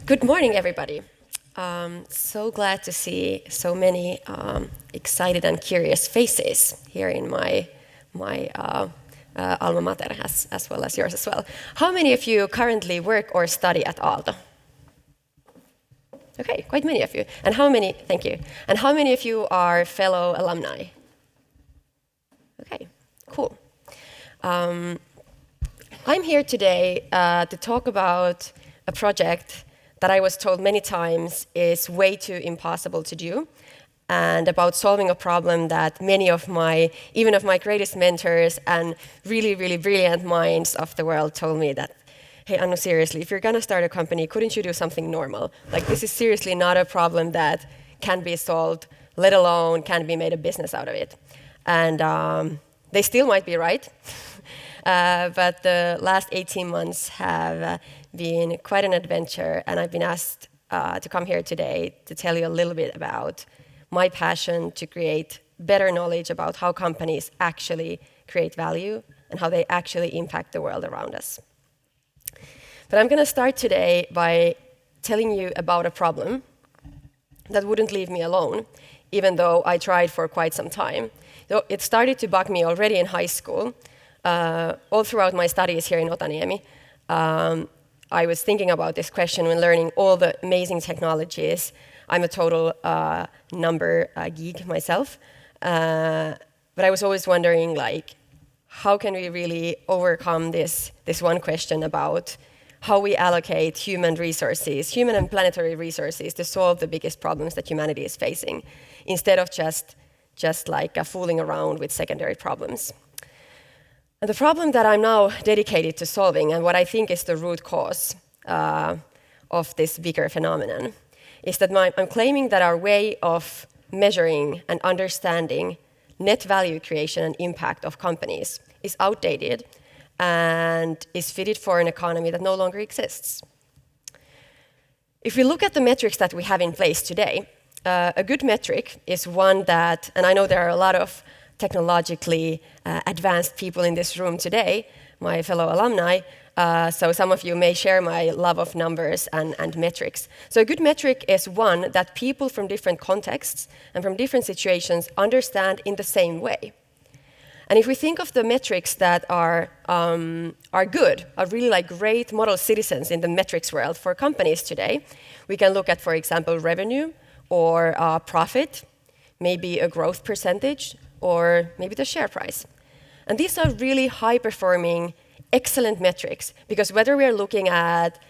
Good morning, everybody. So glad to see so many excited and curious faces here in my alma mater, as well as yours as well. How many of you currently work or study at Aalto? Okay, quite many of you. And how many? Thank you. And how many of you are fellow alumni? Okay, cool. I'm here today to talk about a project that I was told many times is way too impossible to do, and about solving a problem that many of even of my greatest mentors and really, really brilliant minds of the world told me that, hey, Annu, seriously, if you're gonna start a company, couldn't you do something normal? Like, this is seriously not a problem that can be solved, let alone can be made a business out of it. And they still might be right. But the last 18 months have been quite an adventure, and I've been asked to come here today to tell you a little bit about my passion to create better knowledge about how companies actually create value and how they actually impact the world around us. But I'm going to start today by telling you about a problem that wouldn't leave me alone, even though I tried for quite some time. So it started to bug me already in high school. All throughout my studies here in Otaniemi, I was thinking about this question when learning all the amazing technologies. I'm a total number geek myself, but I was always wondering, like, how can we really overcome this one question about how we allocate human and planetary resources to solve the biggest problems that humanity is facing, instead of just like fooling around with secondary problems. And the problem that I'm now dedicated to solving, and what I think is the root cause of this bigger phenomenon, is that I'm claiming that our way of measuring and understanding net value creation and impact of companies is outdated and is fitted for an economy that no longer exists. If we look at the metrics that we have in place today, a good metric is one that, and I know there are a lot of technologically advanced people in this room today, my fellow alumni, so some of you may share my love of numbers and metrics. So a good metric is one that people from different contexts and from different situations understand in the same way. And if we think of the metrics that are good, are really like great model citizens in the metrics world for companies today, we can look at, for example, revenue or profit, maybe a growth percentage, or maybe the share price. And these are really high-performing, excellent metrics, because whether we are looking at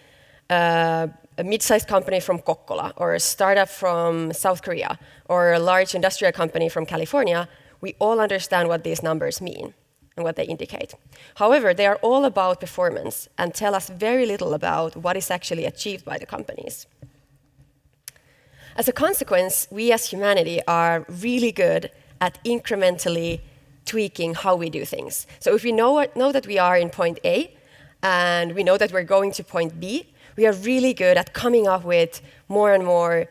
a mid-sized company from Kokkola, or a startup from South Korea, or a large industrial company from California, we all understand what these numbers mean and what they indicate. However, they are all about performance and tell us very little about what is actually achieved by the companies. As a consequence, we as humanity are really good at incrementally tweaking how we do things. So if we know that we are in point A and we know that we're going to point B, we are really good at coming up with more and more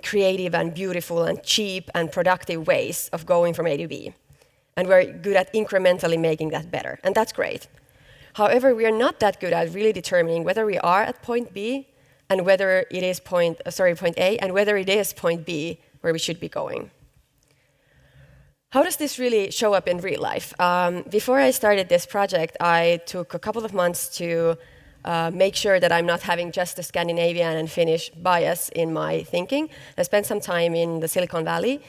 creative and beautiful and cheap and productive ways of going from A to B. And we're good at incrementally making that better, and that's great. However, we are not that good at really determining whether we are at point B and whether it is point A, and whether it is point B where we should be going. How does this really show up in real life? Before I started this project, I took a couple of months to make sure that I'm not having just a Scandinavian and Finnish bias in my thinking. I spent some time in the Silicon Valley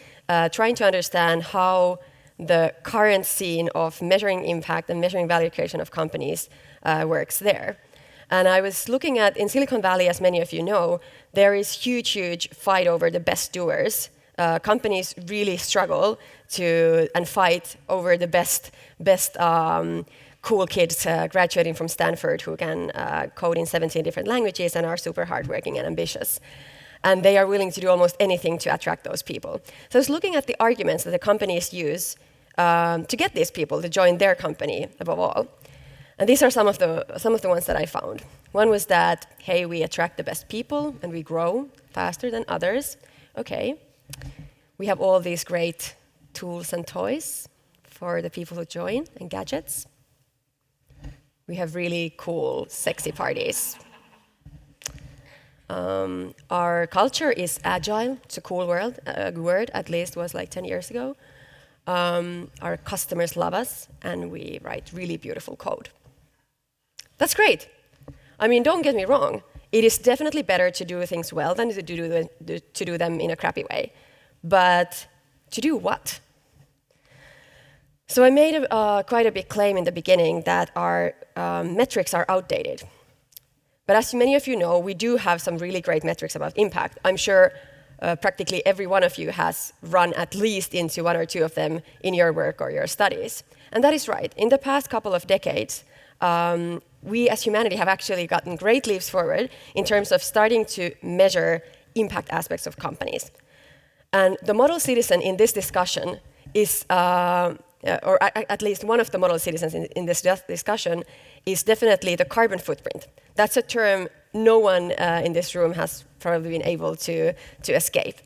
trying to understand how the current scene of measuring impact and measuring value creation of companies works there. And I was looking at, in Silicon Valley, as many of you know, there is huge fight over the best doers. Companies really struggle and fight over the best cool kids graduating from Stanford who can code in 17 different languages and are super hardworking and ambitious. And they are willing to do almost anything to attract those people. So I was looking at the arguments that the companies use to get these people to join their company above all. And these are some of the ones that I found. One was that, hey, we attract the best people and we grow faster than others. Okay. We have all these great tools and toys for the people who join, and gadgets. We have really cool, sexy parties. Our culture is agile. It's a cool word, at least was like 10 years ago. Our customers love us, and we write really beautiful code. That's great. I mean, don't get me wrong. It is definitely better to do things well than to do them in a crappy way. But to do what? So I made quite a big claim in the beginning that our metrics are outdated. But as many of you know, we do have some really great metrics about impact. I'm sure practically every one of you has run at least into one or two of them in your work or your studies. And that is right. In the past couple of decades, we as humanity have actually gotten great leaps forward in terms of starting to measure impact aspects of companies. And the model citizen in this discussion is, or at least one of the model citizens in this discussion, is definitely the carbon footprint. That's a term no one in this room has probably been able to escape.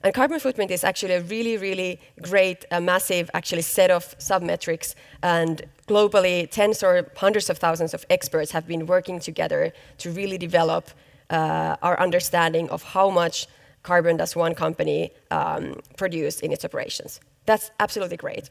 And carbon footprint is actually a really, really great, massive actually set of submetrics, and globally tens or hundreds of thousands of experts have been working together to really develop our understanding of how much carbon does one company produce in its operations. That's absolutely great.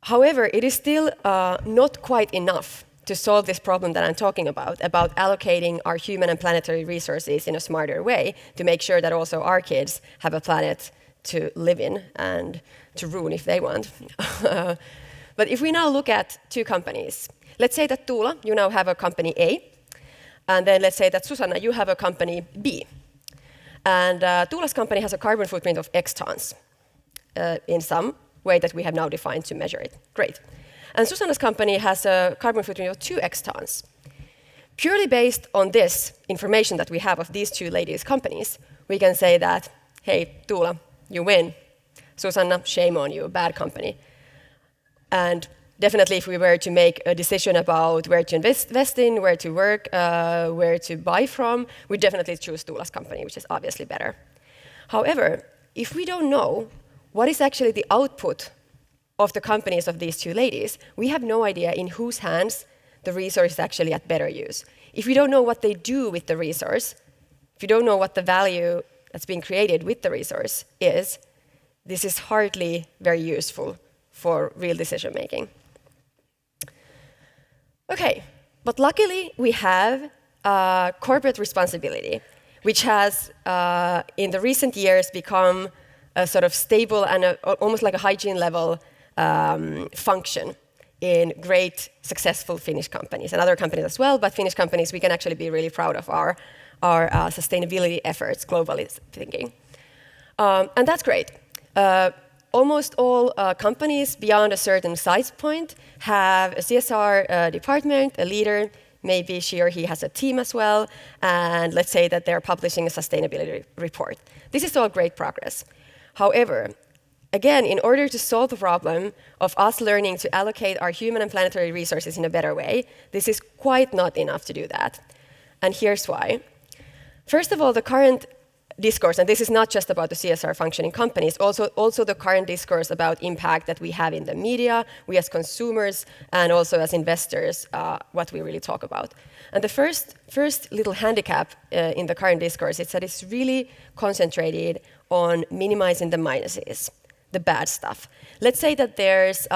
However, it is still not quite enough to solve this problem that I'm talking about allocating our human and planetary resources in a smarter way to make sure that also our kids have a planet to live in and to ruin if they want. But if we now look at two companies, let's say that Tuula, you now have a company A, and then let's say that Susanna, you have a company B. And Tuula's company has a carbon footprint of X tons in some way that we have now defined to measure it. Great. And Susanna's company has a carbon footprint of 2x tons. Purely based on this information that we have of these two ladies' companies, we can say that, hey, Tuula, you win. Susanna, shame on you, bad company. And definitely if we were to make a decision about where to invest in, where to work, where to buy from, we'd definitely choose Tuula's company, which is obviously better. However, if we don't know what is actually the output of the companies of these two ladies, we have no idea in whose hands the resource is actually at better use. If we don't know what they do with the resource, if you don't know what the value that's being created with the resource is, this is hardly very useful for real decision making. Okay, but luckily we have corporate responsibility, which has in the recent years become a sort of stable and almost like a hygiene level function in great, successful Finnish companies and other companies as well. But Finnish companies, we can actually be really proud of our sustainability efforts, globally thinking. And that's great. Almost all companies beyond a certain size point have a CSR department, a leader, maybe she or he has a team as well, and let's say that they're publishing a sustainability report. This is all great progress. However, again, in order to solve the problem of us learning to allocate our human and planetary resources in a better way, this is quite not enough to do that. And here's why. First of all, the current discourse, and this is not just about the CSR function in companies, also the current discourse about impact that we have in the media, we as consumers, and also as investors, what we really talk about. And the first little handicap in the current discourse is that it's really concentrated on minimizing the minuses, the bad stuff. Let's say that there's,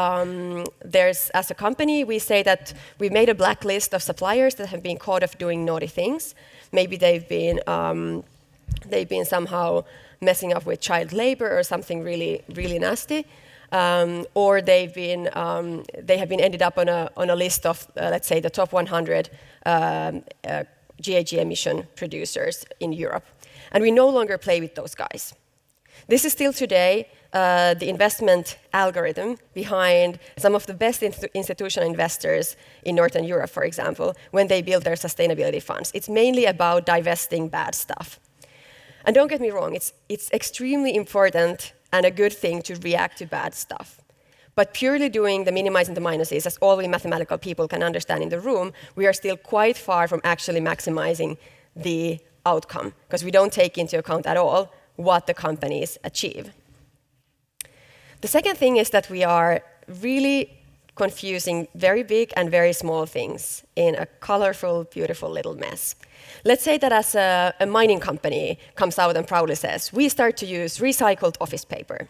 as a company, we say that we made a blacklist of suppliers that have been caught of doing naughty things. Maybe they've been somehow messing up with child labor or something really, really nasty, or they have been ended up on a list of, let's say, the top 100 GHG emission producers in Europe, and we no longer play with those guys. This is still today the investment algorithm behind some of the best institutional investors in Northern Europe, for example, when they build their sustainability funds. It's mainly about divesting bad stuff. And don't get me wrong, it's extremely important and a good thing to react to bad stuff. But purely doing the minimizing the minuses, as all we mathematical people can understand in the room, we are still quite far from actually maximizing the outcome, because we don't take into account at all what the companies achieve. The second thing is that we are really confusing very big and very small things in a colorful, beautiful little mess. Let's say that as a mining company comes out and proudly says, we start to use recycled office paper.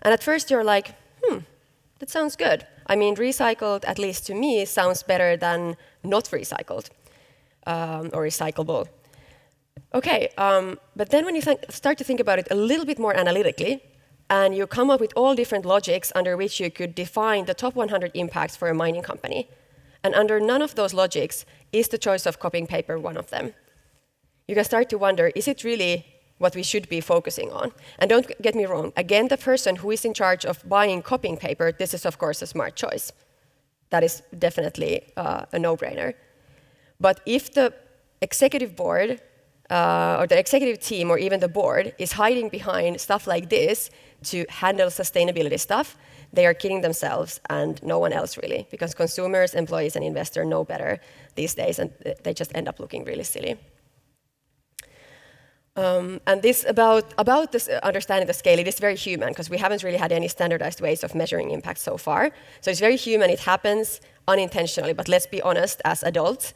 And at first you're like, that sounds good. I mean, recycled, at least to me, sounds better than not recycled or recyclable. Okay, but then when you start to think about it a little bit more analytically, and you come up with all different logics under which you could define the top 100 impacts for a mining company, and under none of those logics is the choice of copying paper one of them. You can start to wonder, is it really what we should be focusing on? And don't get me wrong, again, the person who is in charge of buying copying paper, this is of course a smart choice. That is definitely a no-brainer. But if the executive board or the executive team or even the board is hiding behind stuff like this to handle sustainability stuff, they are kidding themselves and no one else really, because consumers, employees, and investors know better these days, and they just end up looking really silly. And this about this understanding the scale, it is very human, because we haven't really had any standardized ways of measuring impact so far. So it's very human, it happens unintentionally, but let's be honest, as adults,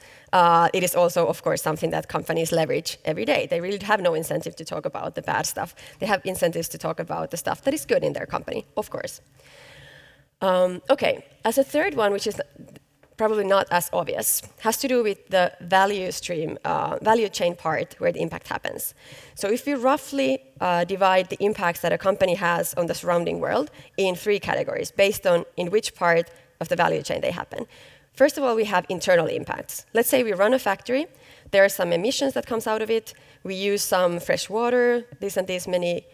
it is also, of course, something that companies leverage every day. They really have no incentive to talk about the bad stuff. They have incentives to talk about the stuff that is good in their company, of course. Okay, as a third one, which is probably not as obvious, has to do with the value stream, value chain part where the impact happens. So if we roughly divide the impacts that a company has on the surrounding world in 3 categories, based on in which part of the value chain they happen. First of all, we have internal impacts. Let's say we run a factory, there are some emissions that comes out of it, we use some fresh water, this and this many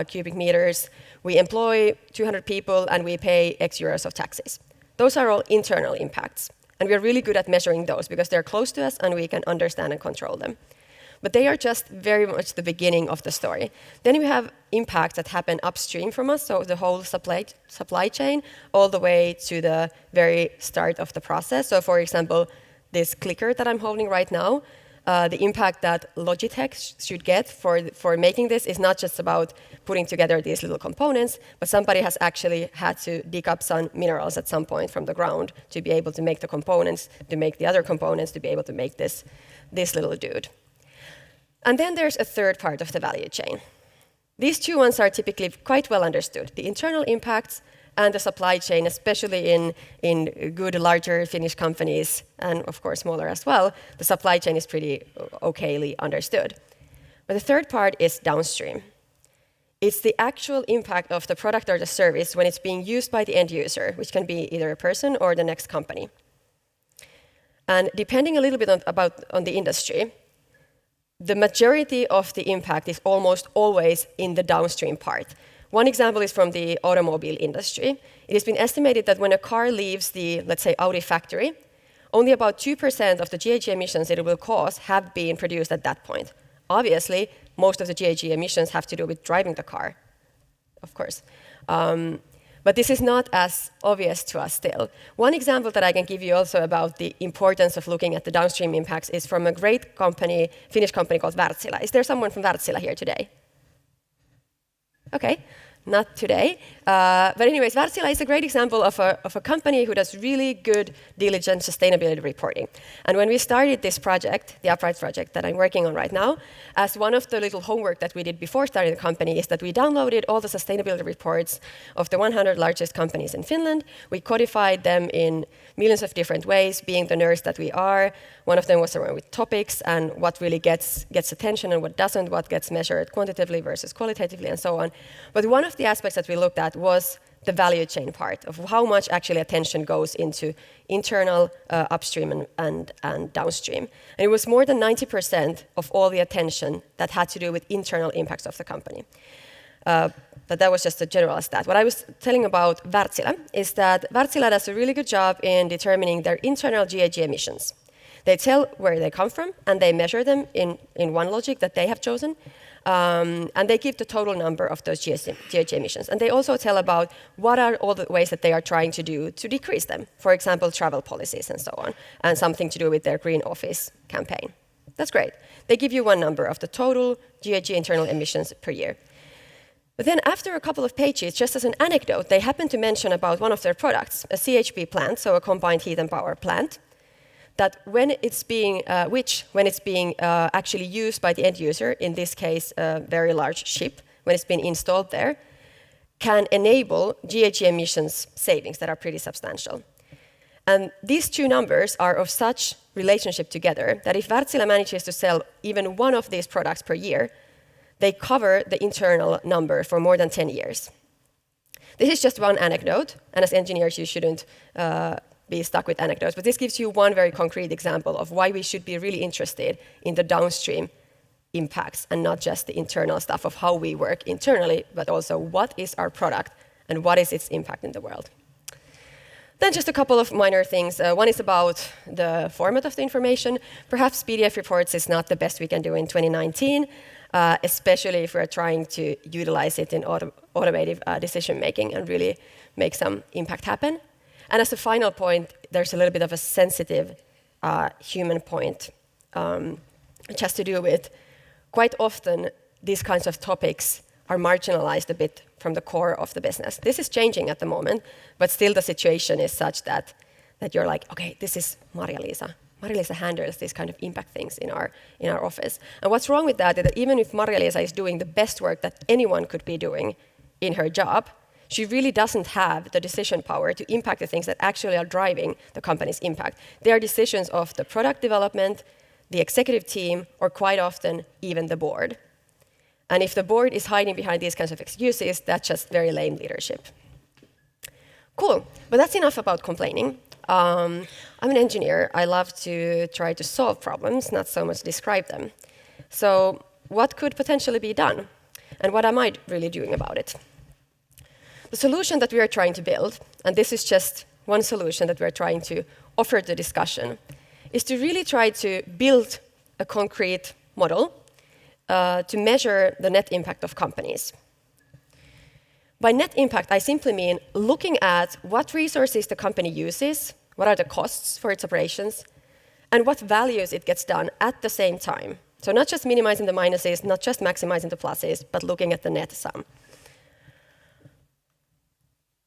cubic meters, we employ 200 people, and we pay X euros of taxes. Those are all internal impacts, and we are really good at measuring those because they're close to us and we can understand and control them. But they are just very much the beginning of the story. Then we have impacts that happen upstream from us, so the whole supply chain, all the way to the very start of the process. So for example, this clicker that I'm holding right now, the impact that Logitech should get for making this is not just about putting together these little components, but somebody has actually had to dig up some minerals at some point from the ground to be able to make the components, to make the other components, to be able to make this little dude. And then there's a third part of the value chain. These 2 ones are typically quite well understood, the internal impacts and the supply chain, especially in good, larger Finnish companies, and of course smaller as well, the supply chain is pretty okayly understood. But the third part is downstream. It's the actual impact of the product or the service when it's being used by the end user, which can be either a person or the next company. And depending a little bit on the industry, the majority of the impact is almost always in the downstream part. One example is from the automobile industry. It has been estimated that when a car leaves the, let's say, Audi factory, only about 2% of the GHG emissions it will cause have been produced at that point. Obviously, most of the GHG emissions have to do with driving the car, of course. But this is not as obvious to us still. One example that I can give you also about the importance of looking at the downstream impacts is from a great company, Finnish company called Wärtsilä. Is there someone from Wärtsilä here today? Okay, not today. But anyways, Wärtsilä is a great example of a company who does really good, diligent sustainability reporting. And when we started this project, the Upright project that I'm working on right now, as one of the little homework that we did before starting the company is that we downloaded all the sustainability reports of the 100 largest companies in Finland. We codified them in millions of different ways, being the nerds that we are. One of them was around with topics and what really gets attention and what doesn't, what gets measured quantitatively versus qualitatively, and so on. But one of the aspects that we looked at was the value chain part of how much actually attention goes into internal, upstream, and downstream. And it was more than 90% of all the attention that had to do with internal impacts of the company. But that was just a general stat. What I was telling about Wärtsilä is that Wärtsilä does a really good job in determining their internal GHG emissions. They tell where they come from, and they measure them in one logic that they have chosen. And they give the total number of those GHG emissions. And they also tell about what are all the ways that they are trying to do to decrease them. For example, travel policies and so on, and something to do with their green office campaign. That's great. They give you one number of the total GHG internal emissions per year. But then after a couple of pages, just as an anecdote, they happened to mention about one of their products, a CHP plant, so a combined heat and power plant, that when it's being actually used by the end user, in this case, a very large ship, when it's been installed there, can enable GHG emissions savings that are pretty substantial. And these two numbers are of such relationship together that if Wärtsilä manages to sell even one of these products per year, they cover the internal number for more than 10 years. This is just one anecdote, and as engineers, you shouldn't be stuck with anecdotes, but this gives you one very concrete example of why we should be really interested in the downstream impacts and not just the internal stuff of how we work internally, but also what is our product and what is its impact in the world. Then just a couple of minor things. One is about the format of the information. Perhaps PDF reports is not the best we can do in 2019, especially if we're trying to utilize it in automated decision-making and really make some impact happen. And as a final point, there's a little bit of a sensitive human point, which has to do with quite often these kinds of topics are marginalized a bit from the core of the business. This is changing at the moment, but still the situation is such that you're like, okay, this is Marja-Liisa. Marja-Liisa handles these kind of impact things in our office. And what's wrong with that is that even if Marja-Liisa is doing the best work that anyone could be doing in her job, she really doesn't have the decision power to impact the things that actually are driving the company's impact. They are decisions of the product development, the executive team, or quite often even the board. And if the board is hiding behind these kinds of excuses, that's just very lame leadership. Cool, but that's enough about complaining. I'm an engineer. I love to try to solve problems, not so much describe them. So what could potentially be done? And what am I really doing about it? The solution that we are trying to build, and this is just one solution that we're trying to offer to discussion, is to really try to build a concrete model to measure the net impact of companies. By net impact, I simply mean looking at what resources the company uses, what are the costs for its operations, and what values it gets done at the same time. So not just minimizing the minuses, not just maximizing the pluses, but looking at the net sum.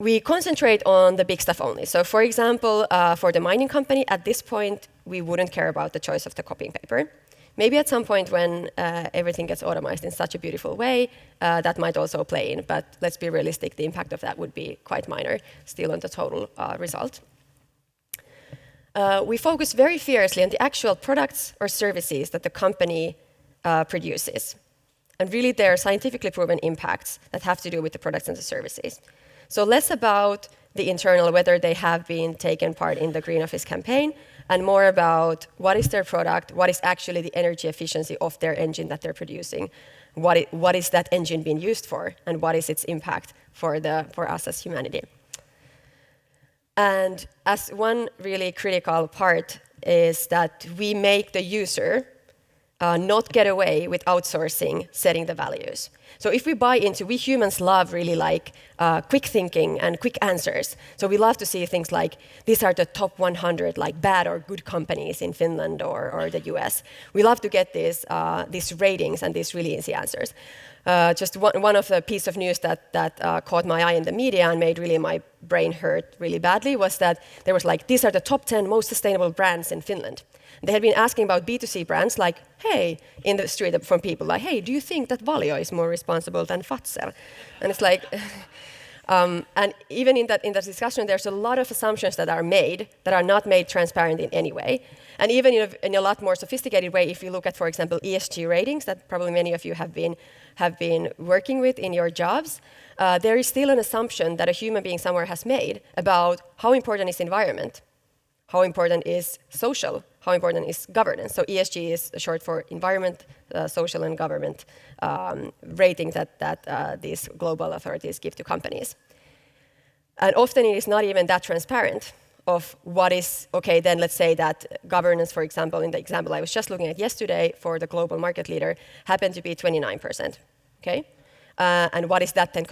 We concentrate on the big stuff only. So for example, for the mining company, at this point, we wouldn't care about the choice of the copying paper. Maybe at some point when everything gets automized in such a beautiful way, that might also play in, but let's be realistic, the impact of that would be quite minor, still on the total result. We focus very fiercely on the actual products or services that the company produces. And really, there are scientifically proven impacts that have to do with the products and the services. So less about the internal, whether they have been taken part in the Green Office campaign, and more about what is their product, what is actually the energy efficiency of their engine that they're producing, what is that engine being used for, and what is its impact for us as humanity. And as one really critical part is that we make the user not get away with outsourcing setting the values. So if we buy into, we humans love really like quick thinking and quick answers. So we love to see things like, these are the top 100 like bad or good companies in Finland or the US. We love to get these ratings and these really easy answers. Just one of the piece of news that caught my eye in the media and made really my brain hurt really badly was that there was like, these are the top 10 most sustainable brands in Finland. They had been asking about B2C brands like, hey, in the street from people like, hey, do you think that Valio is more responsible than Fazer? And it's like, and even in that discussion, there's a lot of assumptions that are made that are not made transparent in any way. And even in a lot more sophisticated way, if you look at, for example, ESG ratings that probably many of you have been working with in your jobs, there is still an assumption that a human being somewhere has made about how important is environment, how important is social, how important is governance. So ESG is short for environment, social, and government rating that these global authorities give to companies. And often it is not even that transparent of what is, okay, then let's say that governance, for example, in the example I was just looking at yesterday for the global market leader, happened to be 29%, okay? And what is that then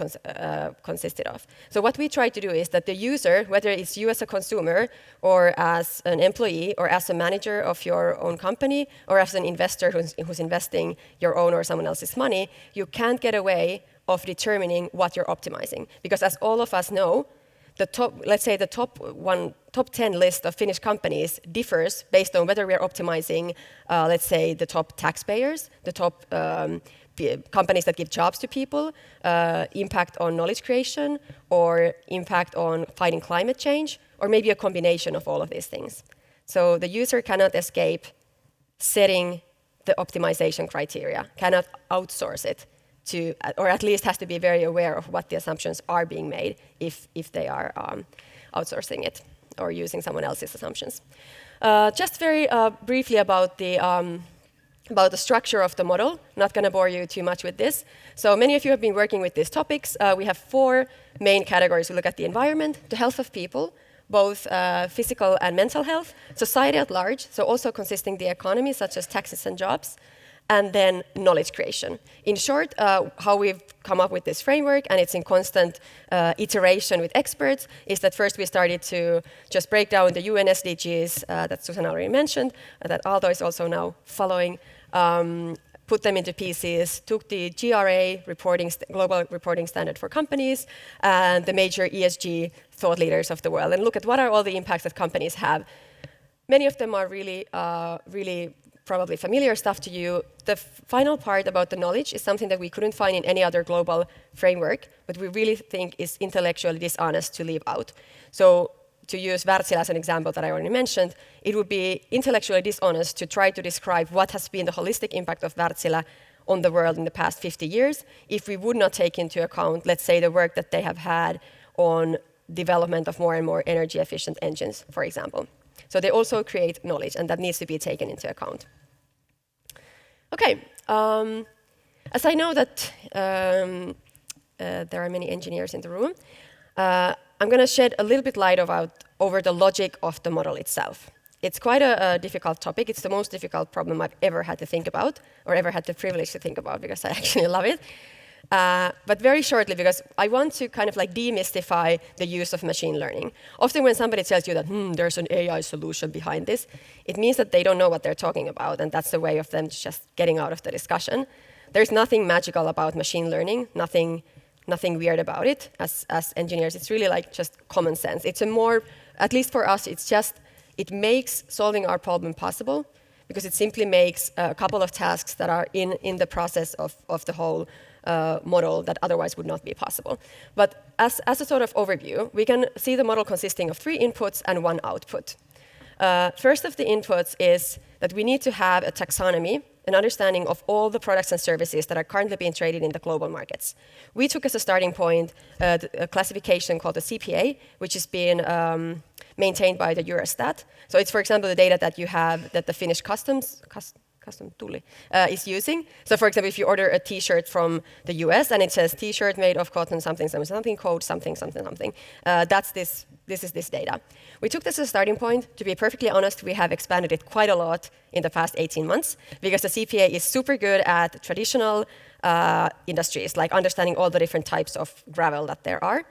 consisted of? So what we try to do is that the user, whether it's you as a consumer or as an employee or as a manager of your own company or as an investor who's investing your own or someone else's money, you can't get away of determining what you're optimizing. Because as all of us know, let's say the top 10 list of Finnish companies differs based on whether we are optimizing, let's say, the top taxpayers, the top companies that give jobs to people, impact on knowledge creation, or impact on fighting climate change, or maybe a combination of all of these things. So the user cannot escape setting the optimization criteria, cannot outsource it to, or at least has to be very aware of what the assumptions are being made if they are outsourcing it or using someone else's assumptions. Just very briefly about the structure of the model. Not going to bore you too much with this. So many of you have been working with these topics. We have 4 main categories. We look at the environment, the health of people, both physical and mental health, society at large, so also consisting the economy, such as taxes and jobs, and then knowledge creation. In short, how we've come up with this framework, and it's in constant iteration with experts, is that first we started to just break down the UN SDGs that Susanna already mentioned, that Aalto is also now following, put them into pieces, took the GRA global reporting standard for companies, and the major ESG thought leaders of the world, and look at what are all the impacts that companies have. Many of them are really probably familiar stuff to you. The final part about the knowledge is something that we couldn't find in any other global framework, but we really think is intellectually dishonest to leave out. So to use Wärtsilä as an example that I already mentioned, it would be intellectually dishonest to try to describe what has been the holistic impact of Wärtsilä on the world in the past 50 years if we would not take into account, let's say, the work that they have had on development of more and more energy efficient engines, for example. So they also create knowledge, and that needs to be taken into account. Okay, as I know that there are many engineers in the room, I'm going to shed a little bit light over the logic of the model itself. It's quite a difficult topic. It's the most difficult problem I've ever had to think about, or ever had the privilege to think about, because I actually love it. But very shortly, because I want to kind of like demystify the use of machine learning. Often when somebody tells you that there's an AI solution behind this, it means that they don't know what they're talking about, and that's the way of them just getting out of the discussion. There's nothing magical about machine learning, nothing weird about it. As engineers, it's really like just common sense. It's a more, at least for us, it makes solving our problem possible, because it simply makes a couple of tasks that are in the process of the whole model that otherwise would not be possible. But as a sort of overview, we can see the model consisting of 3 inputs and 1 output. First of the inputs is that we need to have a taxonomy, an understanding of all the products and services that are currently being traded in the global markets. We took as a starting point a classification called the CPA, which is being maintained by the Eurostat. So it's, for example, the data that you have that the Finnish custom tulli is using. So for example, if you order a t-shirt from the US and it says t-shirt made of cotton something, code something, this is this data. We took this as a starting point. To be perfectly honest, we have expanded it quite a lot in the past 18 months, because the CPA is super good at traditional industries, like understanding all the different types of gravel that there are,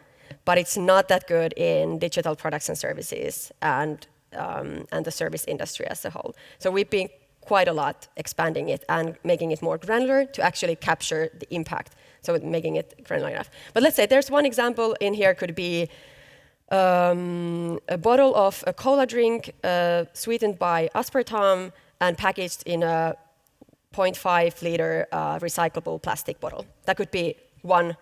but it's not that good in digital products and services and the service industry as a whole. So we've been quite a lot expanding it and making it more granular to actually capture the impact, so making it granular enough. But let's say there's one example in here, could be a bottle of a cola drink sweetened by aspartame and packaged in a 0.5 liter recyclable plastic bottle. That could be one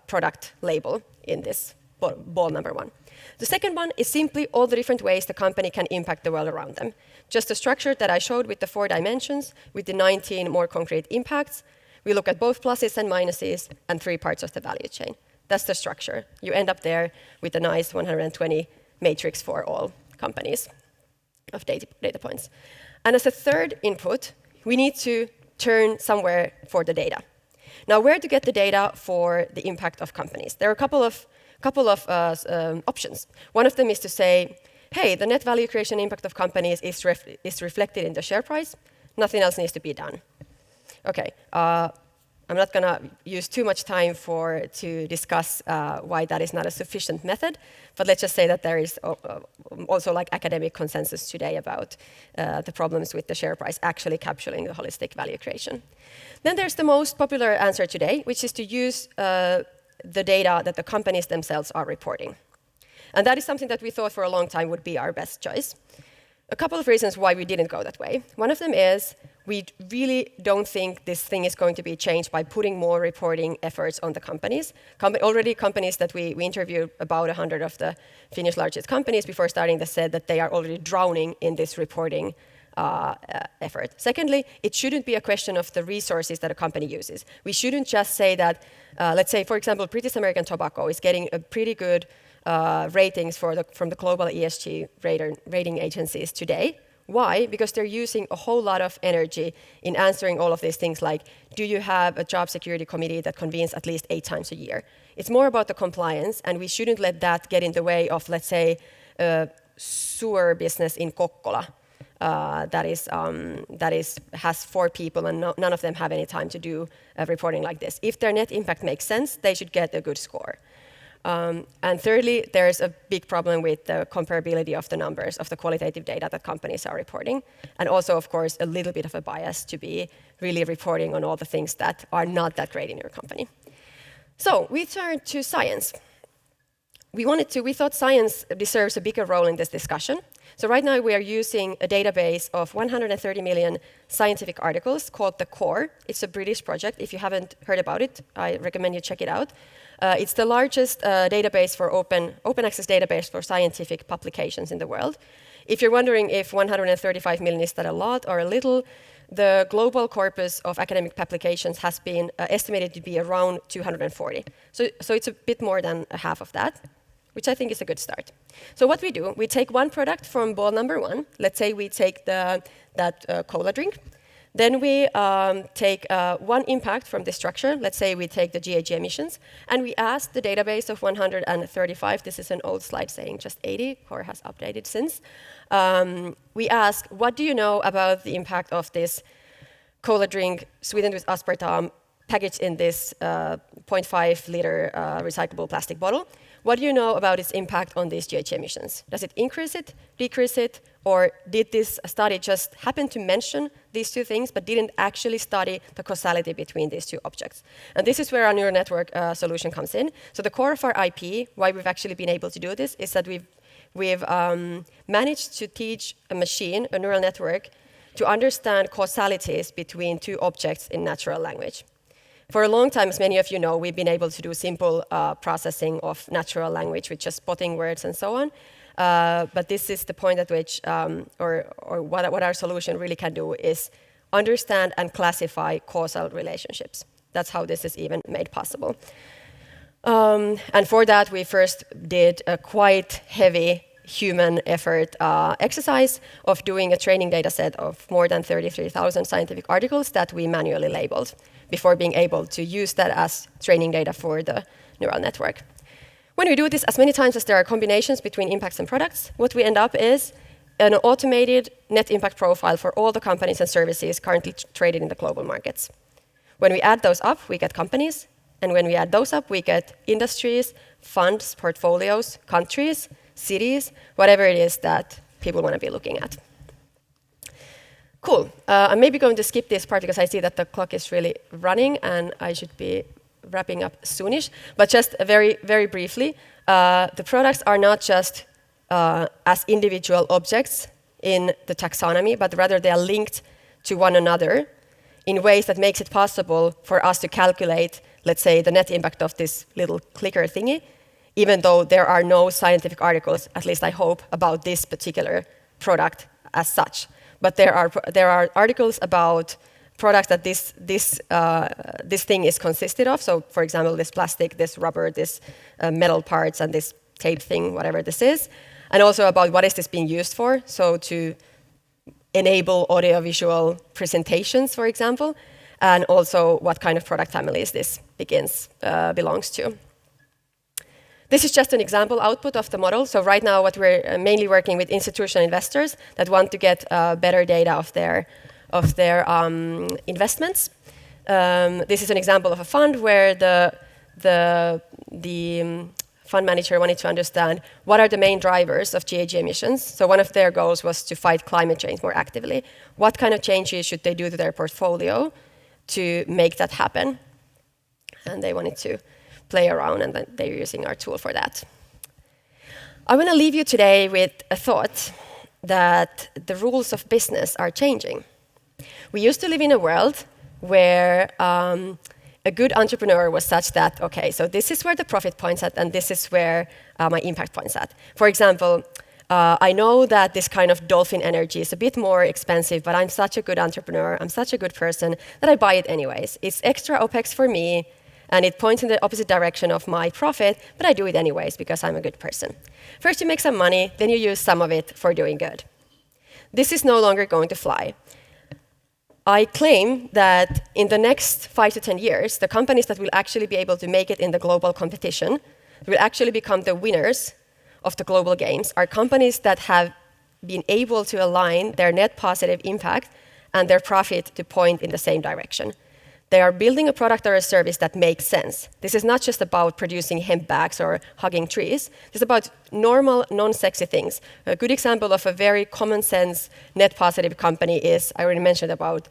product label in this ball number 1. The second one is simply all the different ways the company can impact the world around them. Just the structure that I showed with the 4 dimensions, with the 19 more concrete impacts. We look at both pluses and minuses and 3 parts of the value chain. That's the structure. You end up there with a nice 120 matrix for all companies of data points. And as a third input, we need to turn somewhere for the data. Now, where to get the data for the impact of companies? There are a couple of options. One of them is to say, hey, the net value creation impact of companies is reflected in the share price. Nothing else needs to be done. Okay, I'm not going to use too much time to discuss why that is not a sufficient method, but let's just say that there is also like academic consensus today about the problems with the share price actually capturing the holistic value creation. Then there's the most popular answer today, which is to use the data that the companies themselves are reporting. And that is something that we thought for a long time would be our best choice. A couple of reasons why we didn't go that way. One of them is we really don't think this thing is going to be changed by putting more reporting efforts on the companies. Already companies that we interviewed, about 100 of the Finnish largest companies before starting this, said that they are already drowning in this reporting effort. Secondly, it shouldn't be a question of the resources that a company uses. We shouldn't just say that, let's say, for example, British American Tobacco is getting a pretty good ratings from the global ESG rating agencies today. Why? Because they're using a whole lot of energy in answering all of these things like, do you have a job security committee that convenes at least 8 times a year? It's more about the compliance, and we shouldn't let that get in the way of, let's say, a sewer business in Kokkola that has 4 people and none of them have any time to do reporting like this. If their net impact makes sense, they should get a good score. And thirdly, there's a big problem with the comparability of the numbers of the qualitative data that companies are reporting. And also, of course, a little bit of a bias to be really reporting on all the things that are not that great in your company. So we turned to science. We thought science deserves a bigger role in this discussion. So right now we are using a database of 130 million scientific articles called the Core. It's a British project. If you haven't heard about it, I recommend you check it out. It's the largest database for open access database for scientific publications in the world. If you're wondering if 135 million is that a lot or a little, the global corpus of academic publications has been estimated to be around 240. So it's a bit more than half of that, which I think is a good start. So what we do, we take one product from ball number 1. Let's say we take that cola drink. Then we take one impact from this structure. Let's say we take the GHG emissions, and we ask the database of 135. This is an old slide saying just 80. Core has updated since. We ask, what do you know about the impact of this cola drink sweetened with aspartame packaged in this 0.5-liter recyclable plastic bottle? What do you know about its impact on these GHG emissions? Does it increase it, decrease it, or did this study just happen to mention these 2 things but didn't actually study the causality between these 2 objects? And this is where our neural network solution comes in. So the core of our IP, why we've actually been able to do this, is that we've managed to teach a machine, a neural network, to understand causalities between 2 objects in natural language. For a long time, as many of you know, we've been able to do simple processing of natural language with just spotting words and so on. But this is the point at which, what our solution really can do is understand and classify causal relationships. That's how this is even made possible. And for that, we first did a quite heavy human effort exercise of doing a training data set of more than 33,000 scientific articles that we manually labeled before being able to use that as training data for the neural network. When we do this as many times as there are combinations between impacts and products, what we end up is an automated net impact profile for all the companies and services currently traded in the global markets. When we add those up, we get companies, and when we add those up, we get industries, funds, portfolios, countries, cities, whatever it is that people want to be looking at. Cool. I'm maybe going to skip this part because I see that the clock is really running and I should be wrapping up soonish. But just very, very briefly, the products are not just as individual objects in the taxonomy, but rather they are linked to one another in ways that makes it possible for us to calculate, let's say, the net impact of this little clicker thingy, even though there are no scientific articles, at least I hope, about this particular product as such. But there are articles about products that this thing is consisted of. So, for example, this plastic, this rubber, this metal parts, and this tape thing, whatever this is. And also about what is this being used for. So to enable audiovisual presentations, for example, and also what kind of product families this belongs to. This is just an example output of the model. So right now, what we're mainly working with institutional investors that want to get better data of their investments. This is an example of a fund where the fund manager wanted to understand what are the main drivers of GHG emissions. So one of their goals was to fight climate change more actively. What kind of changes should they do to their portfolio to make that happen? And they wanted to play around, and they're using our tool for that. I want to leave you today with a thought that the rules of business are changing. We used to live in a world where a good entrepreneur was such that, okay, so this is where the profit points at, and this is where my impact points at. For example, I know that this kind of dolphin energy is a bit more expensive, but I'm such a good entrepreneur, I'm such a good person, that I buy it anyways. It's extra OPEX for me, and it points in the opposite direction of my profit, but I do it anyways because I'm a good person. First you make some money, then you use some of it for doing good. This is no longer going to fly. I claim that in the next 5 to 10 years, the companies that will actually be able to make it in the global competition, will actually become the winners of the global games, are companies that have been able to align their net positive impact and their profit to point in the same direction. They are building a product or a service that makes sense. This is not just about producing hemp bags or hugging trees. It's about normal, non-sexy things. A good example of a very common sense net positive company is, I already mentioned about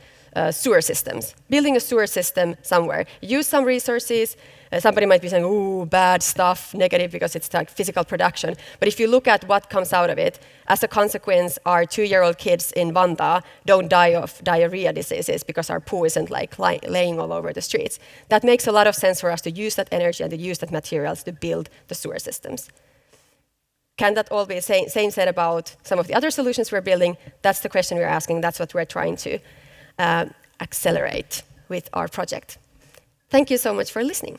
sewer systems. Building a sewer system somewhere. Use some resources. Somebody might be saying, ooh, bad stuff, negative, because it's like physical production. But if you look at what comes out of it, as a consequence, our 2-year-old kids in Vantaa don't die of diarrhea diseases because our poo isn't like laying all over the streets. That makes a lot of sense for us to use that energy and to use that materials to build the sewer systems. Can that all be same said about some of the other solutions we're building? That's the question we're asking. That's what we're trying to accelerate with our project. Thank you so much for listening.